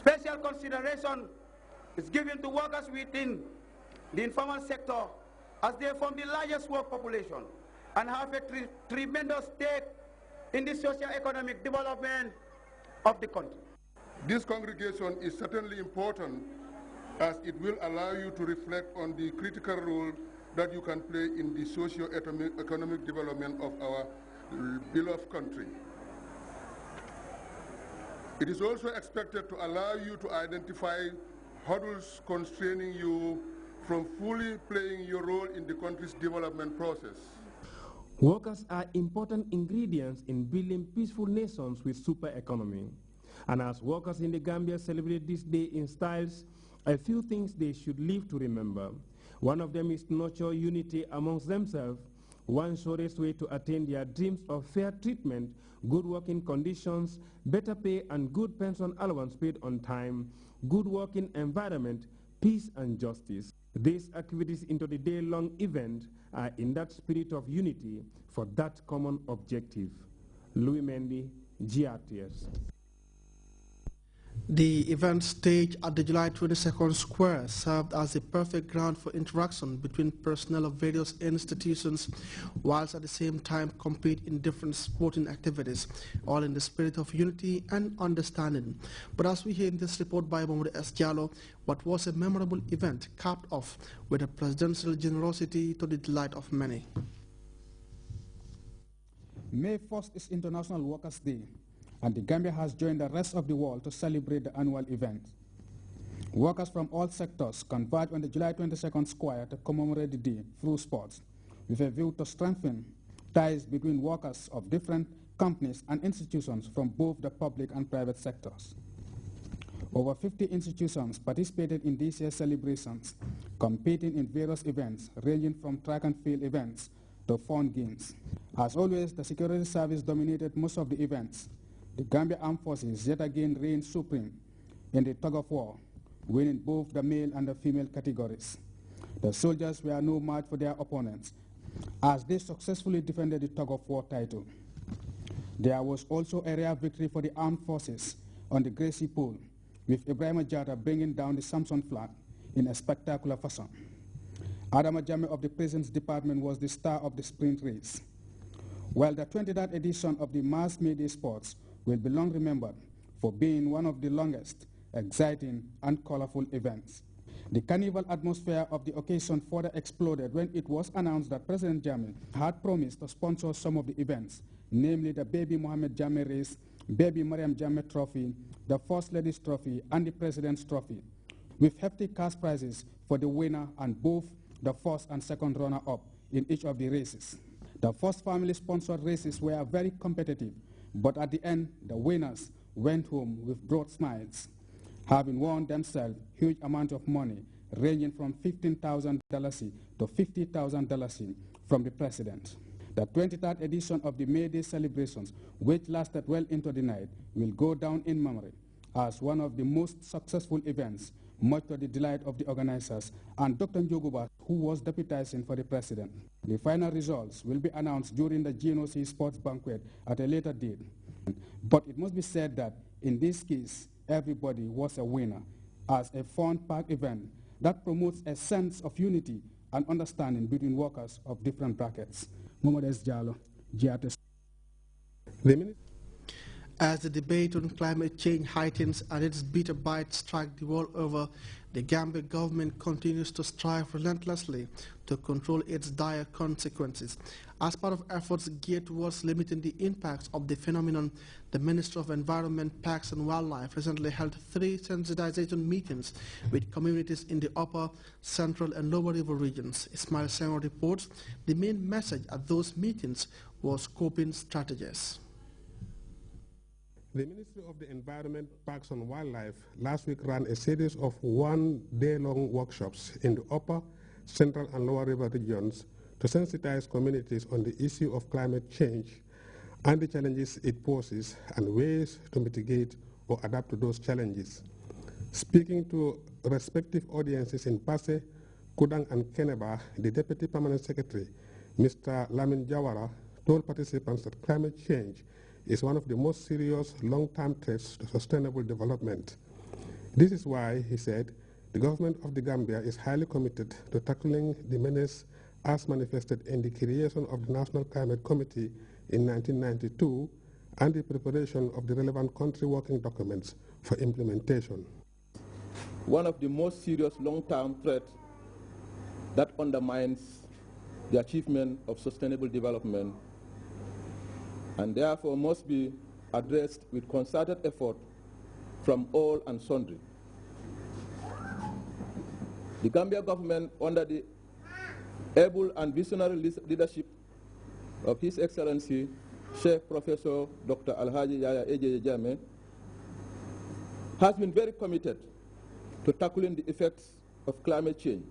Special consideration is given to workers within the informal sector, as they form the largest work population and have a tremendous stake in the socio-economic development of the country. This congregation is certainly important, as it will allow you to reflect on the critical role that you can play in the socio-economic development of our beloved country. It is also expected to allow you to identify hurdles constraining you from fully playing your role in the country's development process. Workers are important ingredients in building peaceful nations with super economy. And as workers in the Gambia celebrate this day in styles, a few things they should live to remember. One of them is to nurture unity amongst themselves. One surest way to attain their dreams of fair treatment, good working conditions, better pay and good pension allowance paid on time, good working environment, peace and justice. These activities into the day-long event are in that spirit of unity for that common objective. Louis Mendy, GRTS. The event staged at the July 22nd Square served as the perfect ground for interaction between personnel of various institutions, whilst at the same time compete in different sporting activities, all in the spirit of unity and understanding. But as we hear in this report by Mohamed S. Jallo, what was a memorable event capped off with a presidential generosity to the delight of many. May 1st is International Workers' Day, and the Gambia has joined the rest of the world to celebrate the annual event. Workers from all sectors converge on the July 22nd Square to commemorate the day through sports, with a view to strengthen ties between workers of different companies and institutions from both the public and private sectors. Over 50 institutions participated in this year's celebrations, competing in various events ranging from track and field events to fun games. As always, the security service dominated most of the events. The Gambia Armed Forces yet again reigned supreme in the tug-of-war, winning both the male and the female categories. The soldiers were no match for their opponents, as they successfully defended the tug-of-war title. There was also a rare victory for the Armed Forces on the Gracie Pole, with Ibrahima Jata bringing down the Samson flag in a spectacular fashion. Adama Jammeh of the Prisons Department was the star of the sprint race. While the 23rd edition of the Mass Media Sports will be long remembered for being one of the longest, exciting, and colorful events. The carnival atmosphere of the occasion further exploded when it was announced that President Jammeh had promised to sponsor some of the events, namely the Baby Mohamed Jammeh Race, Baby Mariam Jammeh Trophy, the First Lady's Trophy, and the President's Trophy, with hefty cash prizes for the winner and both the first and second runner-up in each of the races. The first family-sponsored races were very competitive, but at the end, the winners went home with broad smiles, having won themselves huge amount of money, ranging from $15,000 to $50,000 from the president. The 23rd edition of the May Day celebrations, which lasted well into the night, will go down in memory as one of the most successful events, much to the delight of the organizers and Dr. Njoguba, who was deputizing for the president. The final results will be announced during the GNOC Sports Banquet at a later date. But it must be said that in this case, everybody was a winner, as a fun-packed event that promotes a sense of unity and understanding between workers of different brackets. Mohamed S. Jallo, GRTS. As the debate on climate change heightens and its bitter bites strike the world over, the Gambia government continues to strive relentlessly to control its dire consequences. As part of efforts geared towards limiting the impacts of the phenomenon, the Minister of Environment, Parks and Wildlife recently held 3 sensitization meetings with communities in the upper, central and lower river regions. Ismail Senghor reports the main message at those meetings was coping strategies. The Ministry of the Environment, Parks and Wildlife last week ran a series of one-day-long workshops in the upper, central and lower river regions to sensitize communities on the issue of climate change and the challenges it poses and ways to mitigate or adapt to those challenges. Speaking to respective audiences in Passe, Kudang and Keneba, the Deputy Permanent Secretary, Mr. Lamin Jawara, told participants that climate change is one of the most serious long-term threats to sustainable development. This is why, he said, the government of the Gambia is highly committed to tackling the menace as manifested in the creation of the National Climate Committee in 1992 and the preparation of the relevant country working documents for implementation. One of the most serious long-term threats that undermines the achievement of sustainable development and therefore must be addressed with concerted effort from all and sundry. The Gambia government, under the able and visionary leadership of His Excellency Sheikh Professor Dr. Alhaji Yaya Ejeye Jammeh, has been very committed to tackling the effects of climate change.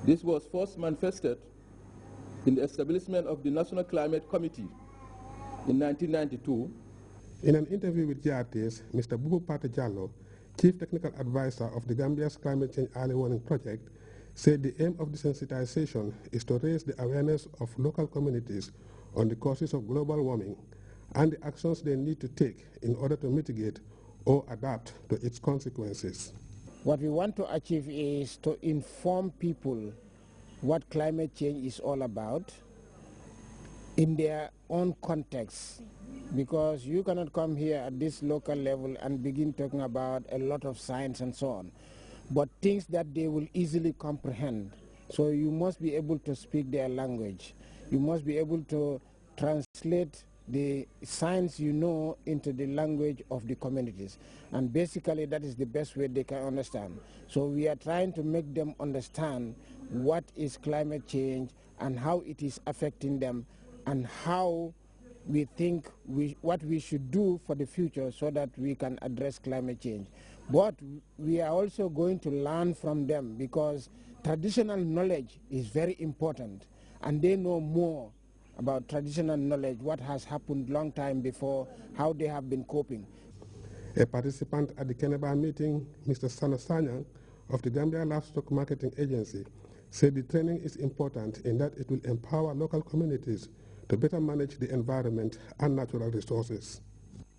This was first manifested in the establishment of the National Climate Committee in 1992. In an interview with GRTS, Mr. Bubu Pate Jallo, Chief Technical Advisor of the Gambia's Climate Change Early Warning Project, said the aim of the sensitization is to raise the awareness of local communities on the causes of global warming and the actions they need to take in order to mitigate or adapt to its consequences. What we want to achieve is to inform people what climate change is all about in their own context, because you cannot come here at this local level and begin talking about a lot of science and so on, but things that they will easily comprehend. So you must be able to speak their language. You must be able to translate the science you know into the language of the communities, and basically that is the best way they can understand. So we are trying to make them understand what is climate change and how it is affecting them, and how we think what we should do for the future so that we can address climate change. But we are also going to learn from them, because traditional knowledge is very important, and they know more about traditional knowledge, what has happened long time before, how they have been coping. A participant at the Keneba meeting, Mr. Sana Sanyang of the Gambia Livestock Marketing Agency, said the training is important in that it will empower local communities to better manage the environment and natural resources.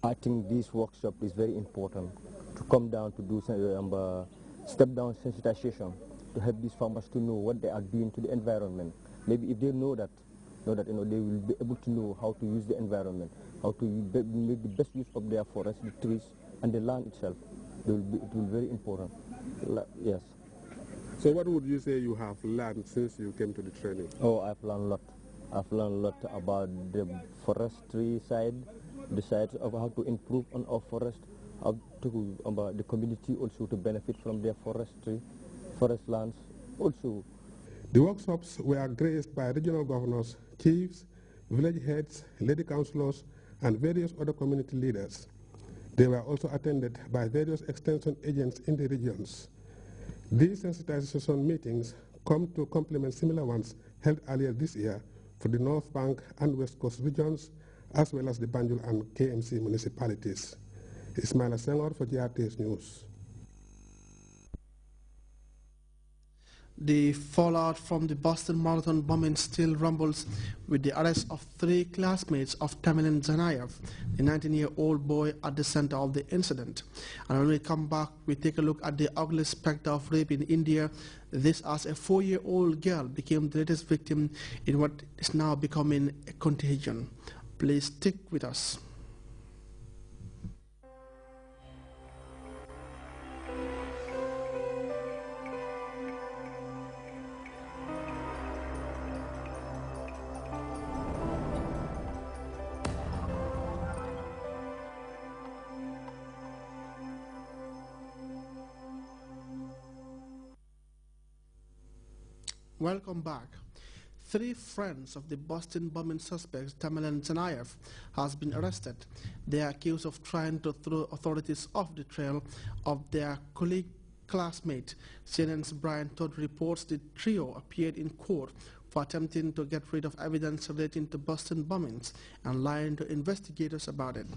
I think this workshop is very important to come down to do step-down sensitization to help these farmers to know what they are doing to the environment. Maybe if they know that they will be able to know how to use the environment, how to make the best use of their forests, the trees, and the land itself. It will be very important. Yes. So what would you say you have learned since you came to the training? Oh, I've learned a lot. I've learned a lot about the forestry side, the sides of how to improve on our forest, about the community also to benefit from their forestry, forest lands also. The workshops were graced by regional governors, chiefs, village heads, lady councillors, and various other community leaders. They were also attended by various extension agents in the regions. These sensitization meetings come to complement similar ones held earlier this year for the North Bank and West Coast regions, as well as the Banjul and KMC municipalities. Ismaila Senghor for GRTS News. The fallout from the Boston Marathon bombing still rumbles, with the arrest of 3 classmates of Tamilan Zanayev, the 19-year-old boy, at the center of the incident. And when we come back, we take a look at the ugly specter of rape in India. This as a 4-year-old girl became the latest victim in what is now becoming a contagion. Please stick with us. Welcome back. 3 friends of the Boston bombing suspects, Tamilan Zanayev, has been arrested. They are accused of trying to throw authorities off the trail of their colleague classmate. CNN's Brian Todd reports the trio appeared in court for attempting to get rid of evidence relating to Boston bombings and lying to investigators about it.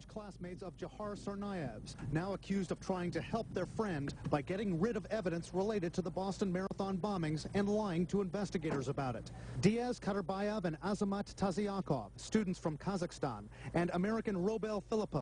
Classmates of Jahar Tsarnaevs, now accused of trying to help their friend by getting rid of evidence related to the Boston Marathon bombings and lying to investigators about it. Diaz Katarbayev and Azamat Taziakov, students from Kazakhstan, and American Robel Filipov,